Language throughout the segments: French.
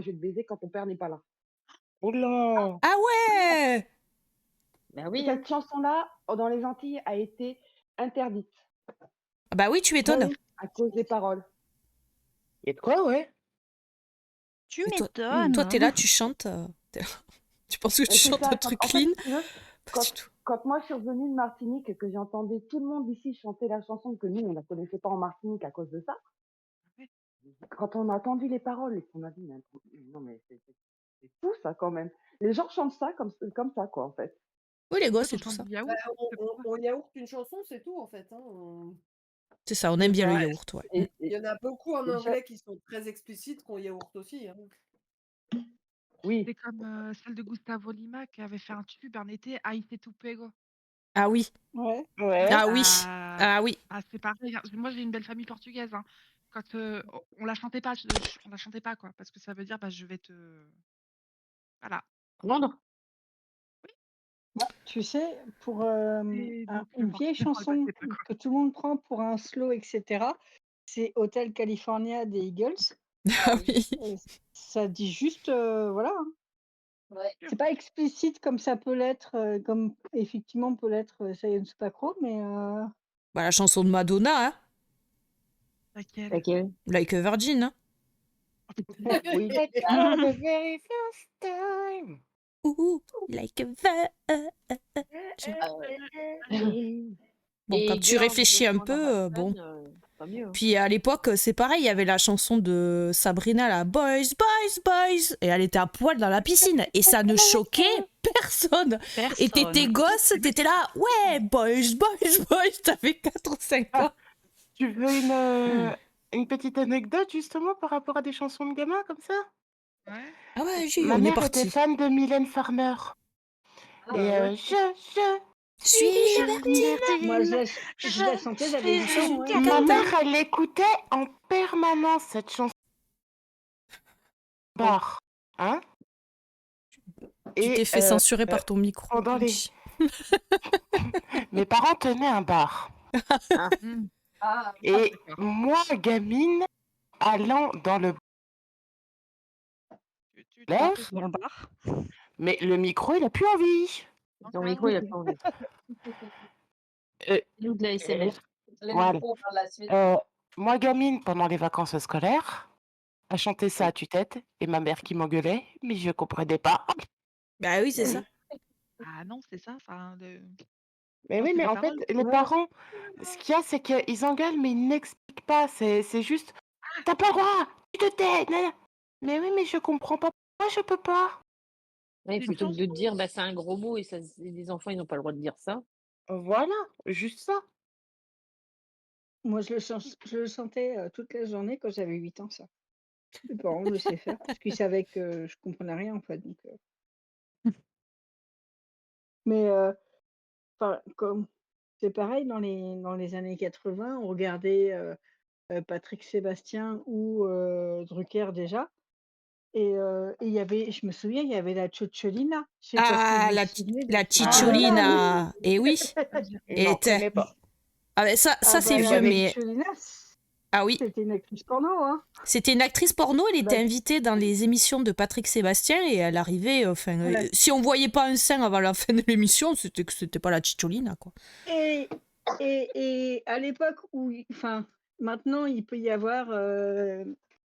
moi je vais te baiser quand ton père n'est pas là». Oh là! Ah ouais! Bah oui, hein. Cette chanson-là, dans les Antilles, a été interdite Ah bah oui, tu Bah m'étonnes. oui. à cause des paroles. Il y a de quoi, ouais. Tu Et toi, tu es là, m'étonnes. tu chantes, tu penses que tu C'est chantes un ça, truc en fait, clean? si tu veux, Pas quand du tout. quand moi je suis revenue de Martinique et que j'entendais tout le monde ici chanter la chanson que nous, on la connaissait pas en Martinique à cause de ça, Ouais. quand on a entendu les paroles et qu'on a dit: «Mais attends, non mais c'est fou ça quand même». Les gens chantent ça comme ça quoi, en fait. Oui, les En fait, gosses on et tout chante ça. du Bah, yaourt, hein, c'est pour ça. on yaourte une chanson, c'est tout en fait, hein, C'est ça, on aime C'est bien le ça yaourt, ouais. Mmh. et Il y en a beaucoup en et ja anglais qui sont très explicites qu'on yaourte aussi, hein. oui, C'est comme, celle de Gustavo Lima qui avait fait un tube un été, Ay te tu pego. Ah oui, Ouais. Ouais. ah oui, Ah, ah oui. ah c'est pareil, hein. Moi j'ai une belle famille portugaise, hein. Quand, on la chantait pas, on la chantait pas quoi, parce que ça veut dire, bah, je vais te voilà. Rendre? Bah, tu sais, pour, Et donc une vieille forcément elle chanson passait pas quoi. que tout le monde prend pour un slow et cetera, c'est Hotel California des Eagles. Ah oui. Ça dit juste, voilà, hein. Ouais. C'est pas explicite comme ça peut l'être, comme effectivement peut l'être, Sayan Supacro, mais Bah, la chanson de Madonna, hein, Laquelle? Laquelle? Like a Virgin, hein. oui. Like for the very first time. Ouh, like a Virgin. Bon, quand Et tu Girls réfléchis Just un Wanna Have peu, bon. Fun, pas mieux, hein. Puis à l'époque, c'est pareil, il y avait la chanson de Sabrina, la Boys, Boys, Boys. Et elle était à poil dans la piscine. Et ça ne choquait personne. Et t'étais Personne. gosse, t'étais là, ouais, Boys, Boys, Boys. T'avais 4 ou 5 ans. Ah, tu veux une petite anecdote justement par rapport à des chansons de gamins comme ça? Ouais. Ah ouais, Ma on est mère était parti. fan de Mylène Farmer Ah et ouais. je Je suis libertine. moi Libertine, je la chantais, j'avais suis 8 ans, une ouais. ma Cacata. mère, elle écoutait en permanence cette chanson bar, hein? Tu t'es Et fait censurer par ton micro. pendant les Angie. mes parents tenaient un bar, hein? Mmh, Ah, Et d'accord. moi, gamine, allant dans le Tu bar, dans le bar? mais le micro, il a plus envie. Non, Ton micro, carrément? il a plus envie. Heu, ou de la heu, l'ASMR. Les voilà. micros par la suite. Moi, gamine, pendant les vacances scolaires, à chanter ça à tue-tête et ma mère qui m'engueulait, mais je comprenais pas. Bah oui, c'est ça. Ah non, c'est ça, enfin le Mais enfin oui, c'est mais les en fait, paroles. les Ouais, parents, ce qu'il y a, c'est qu'ils engueulent, mais ils n'expliquent pas. C'est juste: «Tu as pas le droit! Tu te tais! Nin nin». Mais oui, mais je comprends pas pourquoi je peux pas? Ouais, C'est une plutôt que de chanson. dire: «Bah, c'est un gros mot et ça s les enfants, ils n'ont pas le droit de dire ça». Voilà, juste ça. moi je le chantais, toute la journée quand j'avais 8 ans, ça. Mes parents me laissaient faire parce qu'ils savaient que je comprenais rien, en fait, donc mais enfin, comme c'est pareil dans les années 80, on regardait, Patrick Sébastien ou Drucker déjà et il y avait je me souviens, il y avait la Tchotcholina. Je sais pas si vous Ah, vous souvenez de la Ah oui. ah oui! Cicciolina. Et oui. Ça me dit rien. Et Non, connais pas. ah, mais Ah ça c'est bah, Mais vieux, la j'avais mais Tchotcholina, ah oui. c'était une actrice porno, hein. C'était une actrice porno, elle était Bah, invitée dans les émissions de Patrick Sébastien et elle arrivait, enfin, voilà si on voyait pas un sein avant la fin de l'émission, c'était que c'était pas la Cicciolina, quoi. et et à l'époque où il enfin, maintenant il peut y avoir,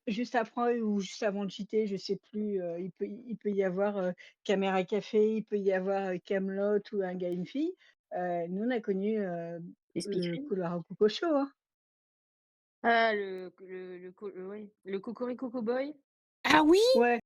juste après ou juste avant le JT, je sais plus, il peut y avoir, Caméra Café, il peut y avoir, Kaamelott ou Un gars, une fille. Nous on a connu, Les le speakerines? Couloir Coco Show, hein. Ah le co ouais, le Cocorico Cowboy? Ah oui? Ouais.